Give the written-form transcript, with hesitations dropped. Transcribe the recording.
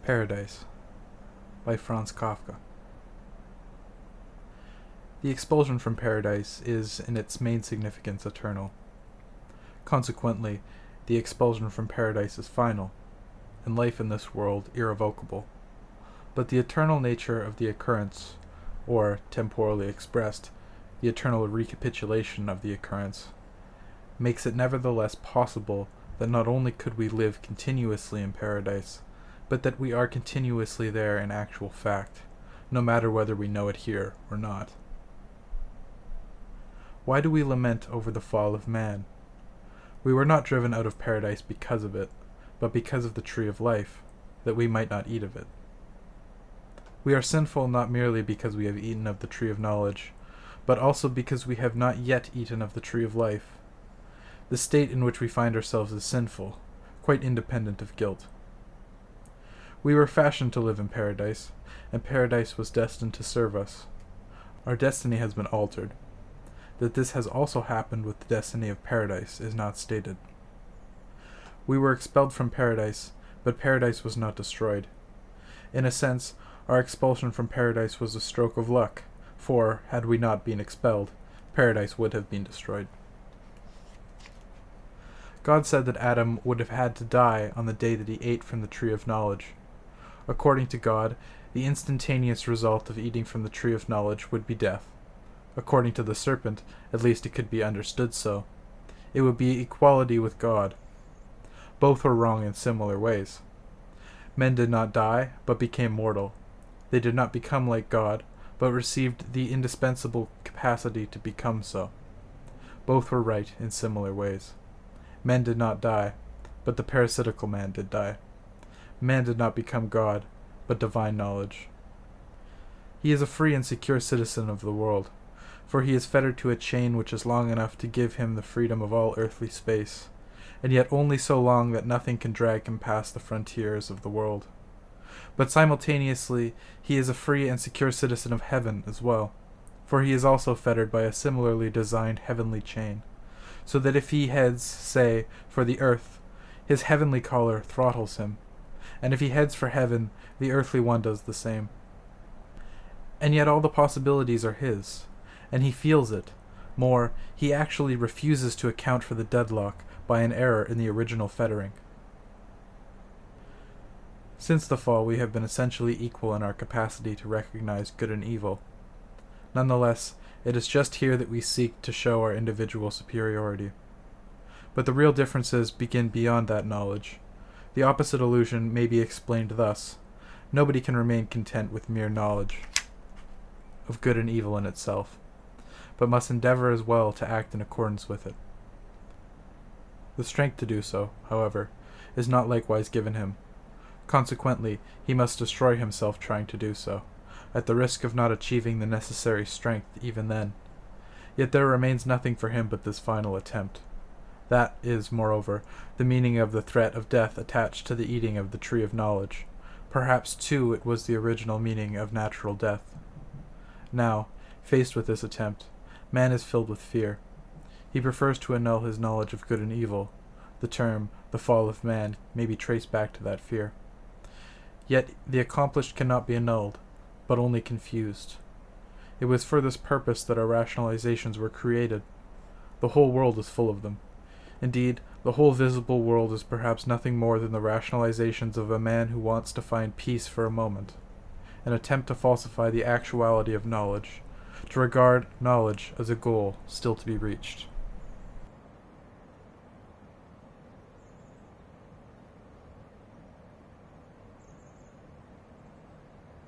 Paradise by Franz Kafka. The expulsion from paradise is, in its main significance, eternal. Consequently, the expulsion from paradise is final, and life in this world irrevocable. But the eternal nature of the occurrence, or, temporally expressed, the eternal recapitulation of the occurrence, makes it nevertheless possible that not only could we live continuously in paradise, but that we are continuously there in actual fact, no matter whether we know it here or not. Why do we lament over the fall of man? We were not driven out of paradise because of it, but because of the tree of life, that we might not eat of it. We are sinful not merely because we have eaten of the tree of knowledge, but also because we have not yet eaten of the tree of life. The state in which we find ourselves is sinful, quite independent of guilt. We were fashioned to live in paradise, and paradise was destined to serve us. Our destiny has been altered. That this has also happened with the destiny of paradise is not stated. We were expelled from paradise, but paradise was not destroyed. In a sense, our expulsion from paradise was a stroke of luck, for, had we not been expelled, paradise would have been destroyed. God said that Adam would have had to die on the day that he ate from the tree of knowledge. According to God, the instantaneous result of eating from the tree of knowledge would be death. According to the serpent, at least it could be understood so. It would be equality with God. Both were wrong in similar ways. Men did not die, but became mortal. They did not become like God, but received the indispensable capacity to become so. Both were right in similar ways. Men did not die, but the parasitical man did die. Man did not become God, but divine knowledge. He is a free and secure citizen of the world, for he is fettered to a chain which is long enough to give him the freedom of all earthly space, and yet only so long that nothing can drag him past the frontiers of the world. But simultaneously, he is a free and secure citizen of heaven as well, for he is also fettered by a similarly designed heavenly chain, so that if he heads, say, for the earth, his heavenly caller throttles him, and if he heads for heaven, the earthly one does the same. And yet all the possibilities are his, and he feels it. More, he actually refuses to account for the deadlock by an error in the original fettering. Since the fall, we have been essentially equal in our capacity to recognize good and evil. Nonetheless, it is just here that we seek to show our individual superiority. But the real differences begin beyond that knowledge. The opposite illusion may be explained thus: nobody can remain content with mere knowledge of good and evil in itself, but must endeavor as well to act in accordance with it. The strength to do so, however, is not likewise given him. Consequently, he must destroy himself trying to do so, at the risk of not achieving the necessary strength even then. Yet there remains nothing for him but this final attempt. That is, moreover, the meaning of the threat of death attached to the eating of the tree of knowledge. Perhaps, too, it was the original meaning of natural death. Now, faced with this attempt, man is filled with fear. He prefers to annul his knowledge of good and evil. The term, the fall of man, may be traced back to that fear. Yet the accomplished cannot be annulled, but only confused. It was for this purpose that our rationalizations were created. The whole world is full of them. Indeed, the whole visible world is perhaps nothing more than the rationalizations of a man who wants to find peace for a moment, an attempt to falsify the actuality of knowledge, to regard knowledge as a goal still to be reached.